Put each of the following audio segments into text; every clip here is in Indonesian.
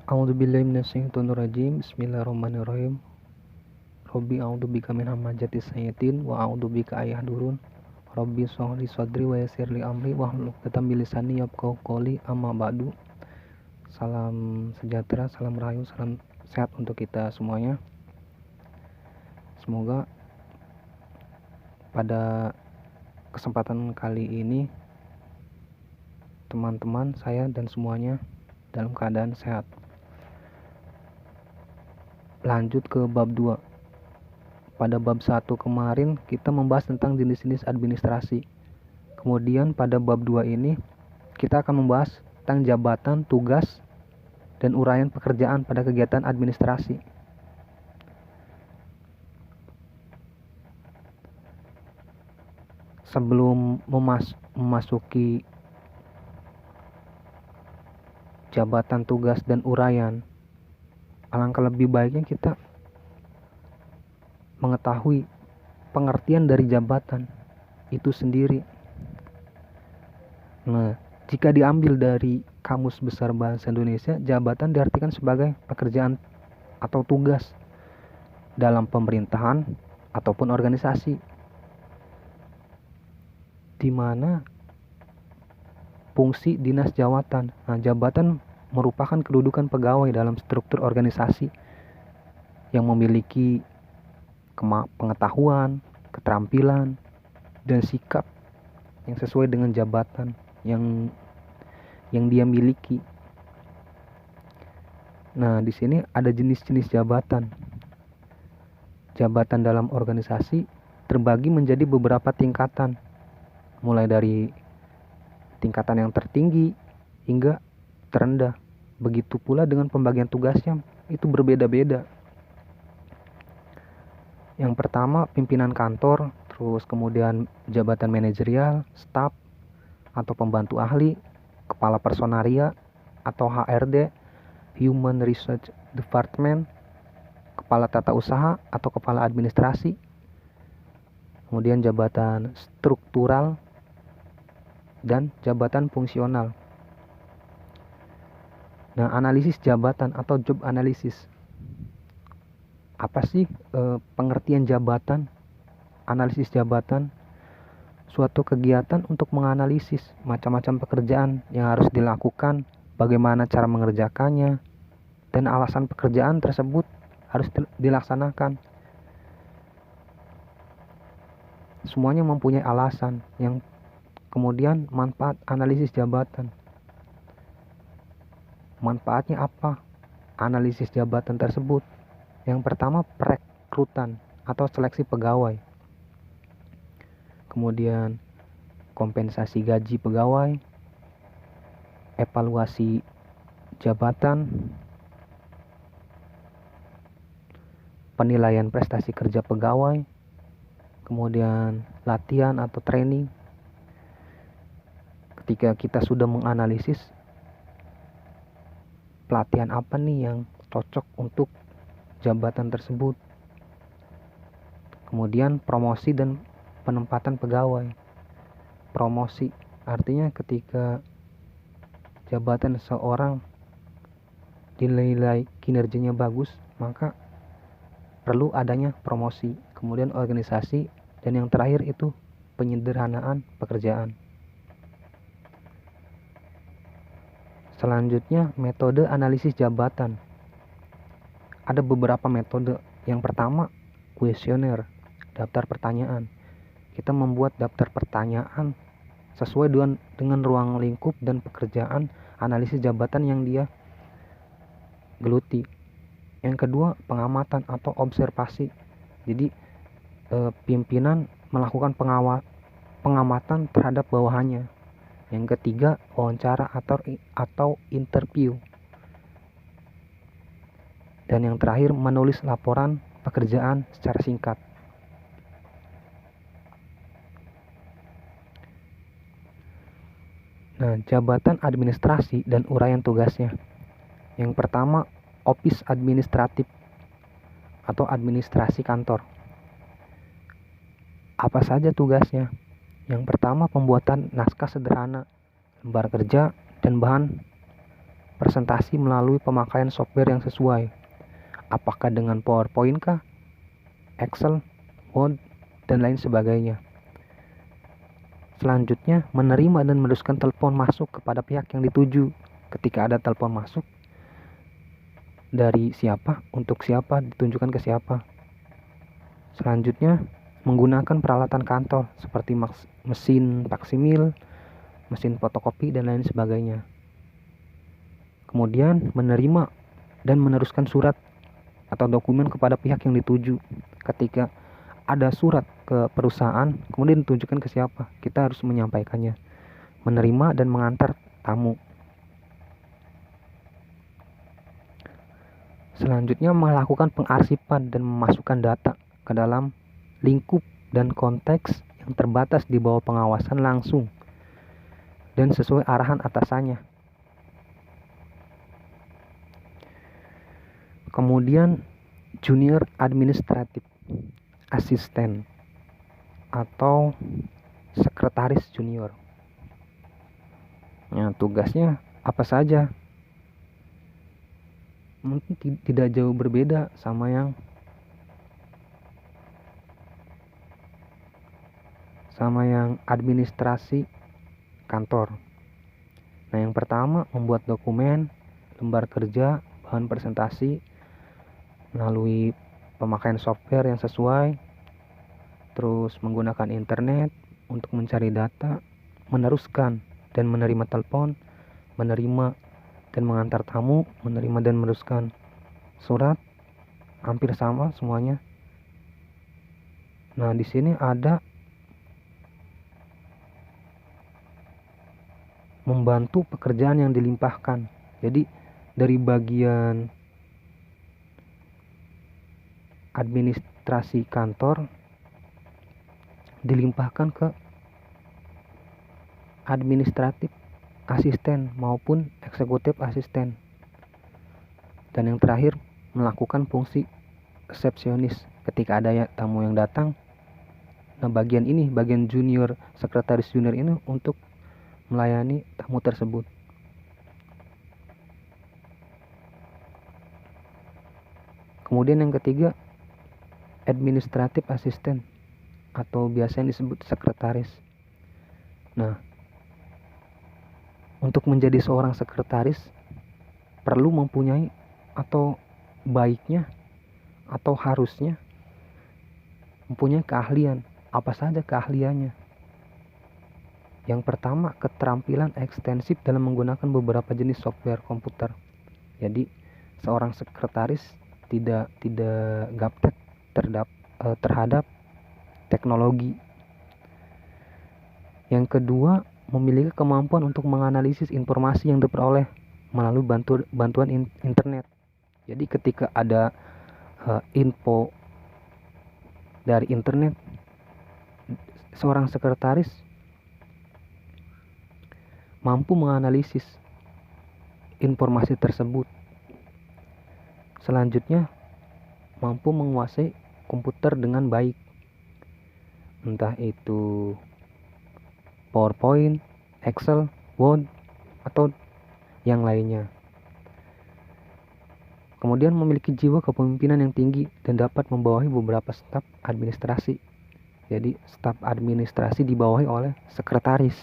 A'udzubillahi minasyaitonirrajim. Bismillahirrahmanirrahim. Rabbi a'udzubika min hamazati sayyatin wa a'udzubika ayahdurun. Rabbi shrahli sadri wa yassirli amri wahlul 'uqdatam min lisani yafqahu qawli. Amma ba'du. Salam sejahtera, salam rahayu, salam sehat untuk kita semuanya. Semoga pada kesempatan kali ini teman-teman saya dan semuanya dalam keadaan sehat. Lanjut ke bab 2. Pada bab 1 kemarin kita membahas tentang jenis-jenis administrasi. Kemudian pada bab 2 ini kita akan membahas tentang jabatan, tugas, dan uraian pekerjaan pada kegiatan administrasi. Sebelum memasuki jabatan, tugas, dan uraian, alangkah lebih baiknya kita mengetahui pengertian dari jabatan itu sendiri. Nah, jika diambil dari Kamus Besar Bahasa Indonesia, jabatan diartikan sebagai pekerjaan atau tugas dalam pemerintahan ataupun organisasi, di mana fungsi dinas jabatan. Nah, jabatan merupakan kedudukan pegawai dalam struktur organisasi yang memiliki pengetahuan, keterampilan, dan sikap yang sesuai dengan jabatan yang dia miliki. Nah, di sini ada jenis-jenis jabatan. Jabatan dalam organisasi terbagi menjadi beberapa tingkatan, mulai dari tingkatan yang tertinggi hingga terendah. Begitu pula dengan pembagian tugasnya, itu berbeda-beda. Yang pertama, pimpinan kantor, terus kemudian jabatan manajerial, staf atau pembantu ahli, kepala personalia atau HRD, Human Research Department, kepala tata usaha atau kepala administrasi. Kemudian jabatan struktural dan jabatan fungsional. Nah, analisis jabatan atau job analysis. Apa sih pengertian jabatan? Analisis jabatan suatu kegiatan untuk menganalisis macam-macam pekerjaan yang harus dilakukan, bagaimana cara mengerjakannya, dan alasan pekerjaan tersebut harus dilaksanakan. Semuanya mempunyai alasan. Yang kemudian manfaat analisis jabatan. Manfaatnya apa? Analisis jabatan tersebut. Yang pertama, perekrutan atau seleksi pegawai. Kemudian kompensasi gaji pegawai, evaluasi jabatan, penilaian prestasi kerja pegawai, kemudian latihan atau training. Ketika kita sudah menganalisis pelatihan apa nih yang cocok untuk jabatan tersebut. Kemudian promosi dan penempatan pegawai. Promosi artinya ketika jabatan seorang dinilai kinerjanya bagus, maka perlu adanya promosi. Kemudian organisasi, dan yang terakhir itu penyederhanaan pekerjaan. Selanjutnya, metode analisis jabatan. Ada beberapa metode. Yang pertama, kuesioner, daftar pertanyaan. Kita membuat daftar pertanyaan sesuai dengan ruang lingkup dan pekerjaan analisis jabatan yang dia geluti. Yang kedua, pengamatan atau observasi. Jadi pimpinan melakukan pengamatan terhadap bawahannya. Yang ketiga, wawancara atau interview. Dan yang terakhir, menulis laporan pekerjaan secara singkat. Nah, jabatan administrasi dan uraian tugasnya. Yang pertama, office administratif atau administrasi kantor. Apa saja tugasnya? Yang pertama, pembuatan naskah sederhana, lembar kerja, dan bahan presentasi melalui pemakaian software yang sesuai. Apakah dengan PowerPoint kah, Excel, Word, dan lain sebagainya. Selanjutnya, menerima dan meneruskan telepon masuk kepada pihak yang dituju. Ketika ada telepon masuk, dari siapa, untuk siapa, ditunjukkan ke siapa. Selanjutnya, menggunakan peralatan kantor seperti mesin faksimil, mesin fotokopi, dan lain sebagainya. Kemudian, menerima dan meneruskan surat atau dokumen kepada pihak yang dituju. Ketika ada surat ke perusahaan, kemudian ditunjukkan ke siapa, kita harus menyampaikannya. Menerima dan mengantar tamu. Selanjutnya, melakukan pengarsipan dan memasukkan data ke dalam lingkup dan konteks yang terbatas di bawah pengawasan langsung dan sesuai arahan atasannya. Kemudian, junior administrative assistant atau sekretaris junior. Nah, tugasnya apa saja? Mungkin tidak jauh berbeda sama yang administrasi kantor. Nah, yang pertama, membuat dokumen, lembar kerja, bahan presentasi melalui pemakaian software yang sesuai, terus menggunakan internet untuk mencari data, meneruskan dan menerima telepon, menerima dan mengantar tamu, menerima dan meneruskan surat, hampir sama semuanya. Nah, di sini ada membantu pekerjaan yang dilimpahkan. Jadi dari bagian administrasi kantor dilimpahkan ke administratif asisten maupun eksekutif asisten. Dan yang terakhir, melakukan fungsi resepsionis ketika ada tamu yang datang. Nah, bagian junior, sekretaris junior ini untuk melayani tamu tersebut. Kemudian yang ketiga, administratif asisten atau biasanya disebut sekretaris. Nah, untuk menjadi seorang sekretaris perlu mempunyai atau baiknya atau harusnya mempunyai keahlian. Apa saja keahliannya? Yang pertama, keterampilan ekstensif dalam menggunakan beberapa jenis software komputer. Jadi, seorang sekretaris tidak gaptek terhadap teknologi. Yang kedua, memiliki kemampuan untuk menganalisis informasi yang diperoleh melalui bantuan internet. Jadi ketika ada info dari internet, seorang sekretaris mampu menganalisis informasi tersebut. Selanjutnya, mampu menguasai komputer dengan baik, entah itu PowerPoint, Excel, Word, atau yang lainnya. Kemudian memiliki jiwa kepemimpinan yang tinggi dan dapat membawahi beberapa staf administrasi. Jadi staf administrasi dibawahi oleh sekretaris.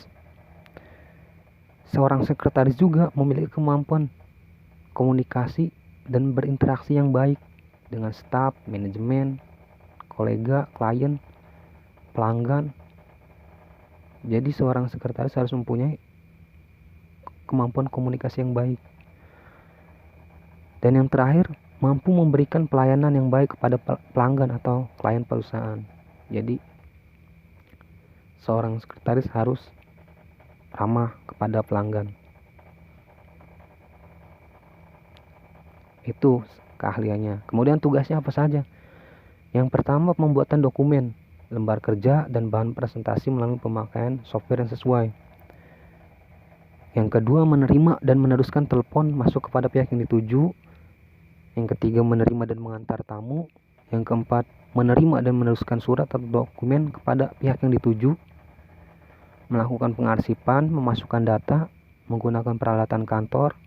Seorang sekretaris juga memiliki kemampuan komunikasi dan berinteraksi yang baik dengan staf, manajemen, kolega, klien, pelanggan. Jadi seorang sekretaris harus mempunyai kemampuan komunikasi yang baik. Dan yang terakhir, mampu memberikan pelayanan yang baik kepada pelanggan atau klien perusahaan. Jadi seorang sekretaris harus ramah kepada pelanggan. Itu keahliannya. Kemudian tugasnya apa saja? Yang pertama, pembuatan dokumen, lembar kerja, dan bahan presentasi melalui pemakaian software yang sesuai. Yang kedua, menerima dan meneruskan telepon masuk kepada pihak yang dituju. Yang ketiga, menerima dan mengantar tamu. Yang keempat, menerima dan meneruskan surat atau dokumen kepada pihak yang dituju. Melakukan pengarsipan, memasukkan data, menggunakan peralatan kantor,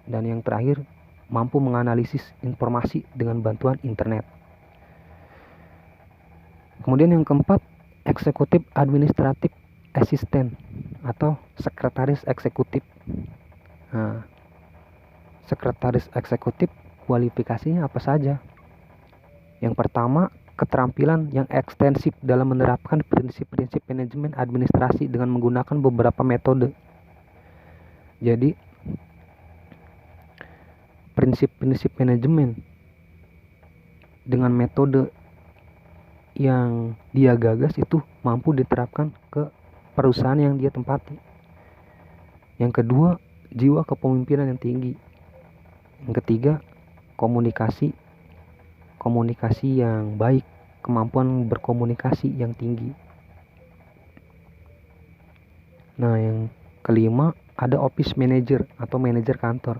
Dan yang terakhir, mampu menganalisis informasi dengan bantuan internet. Kemudian yang keempat, eksekutif administratif asisten atau sekretaris eksekutif. Nah, sekretaris eksekutif kualifikasinya apa saja? Yang pertama, keterampilan yang ekstensif dalam menerapkan prinsip-prinsip manajemen administrasi dengan menggunakan beberapa metode. Jadi, prinsip-prinsip manajemen dengan metode yang dia gagas itu mampu diterapkan ke perusahaan yang dia tempati. Yang kedua, jiwa kepemimpinan yang tinggi. Yang ketiga, komunikasi yang baik, kemampuan berkomunikasi yang tinggi. Nah, yang kelima, ada office manager atau manajer kantor.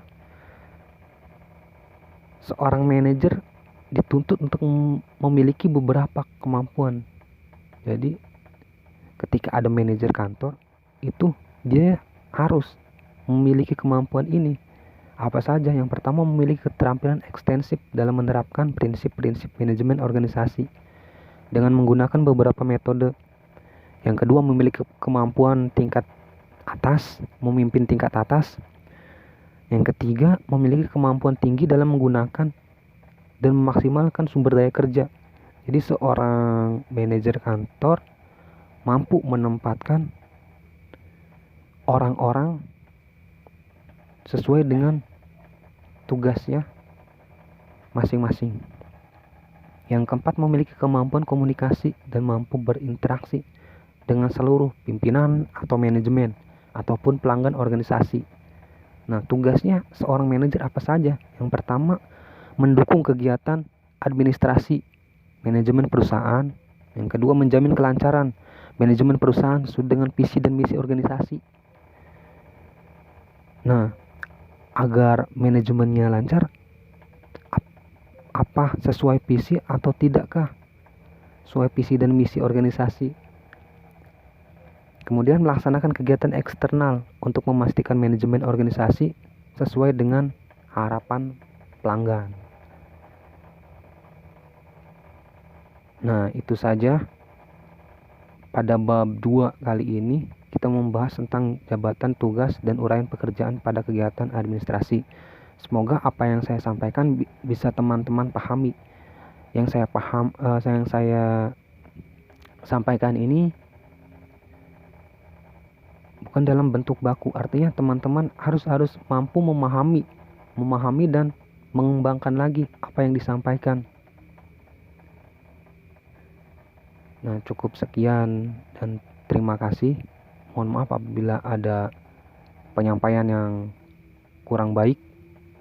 Seorang manajer dituntut untuk memiliki beberapa kemampuan. Jadi, ketika ada manajer kantor, itu dia harus memiliki kemampuan ini. Apa saja? Yang pertama, memiliki keterampilan ekstensif dalam menerapkan prinsip-prinsip manajemen organisasi dengan menggunakan beberapa metode. Yang kedua, memiliki kemampuan tingkat atas, memimpin tingkat atas. Yang ketiga, memiliki kemampuan tinggi dalam menggunakan dan memaksimalkan sumber daya kerja. Jadi seorang manajer kantor mampu menempatkan orang-orang sesuai dengan tugasnya masing-masing. Yang keempat, memiliki kemampuan komunikasi dan mampu berinteraksi dengan seluruh pimpinan atau manajemen ataupun pelanggan organisasi. Nah, tugasnya seorang manajer apa saja? Yang pertama, mendukung kegiatan administrasi manajemen perusahaan. Yang kedua, menjamin kelancaran manajemen perusahaan sesuai dengan visi dan misi organisasi. Nah, agar manajemennya lancar, apa sesuai visi atau tidakkah sesuai visi dan misi organisasi. Kemudian melaksanakan kegiatan eksternal untuk memastikan manajemen organisasi sesuai dengan harapan pelanggan. Nah, itu saja pada bab 2 kali ini kita membahas tentang jabatan, tugas, dan uraian pekerjaan pada kegiatan administrasi. Semoga apa yang saya sampaikan bisa teman-teman pahami. Yang saya sampaikan ini bukan dalam bentuk baku, artinya teman-teman harus mampu memahami dan mengembangkan lagi apa yang disampaikan. Nah, cukup sekian dan terima kasih. Mohon maaf apabila ada penyampaian yang kurang baik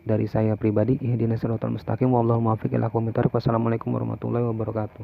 dari saya pribadi. Ihdinas siratal mustaqim, wallahul muwaffiq ila aqwamit thoriq. Wassalamualaikum warahmatullahi wabarakatuh.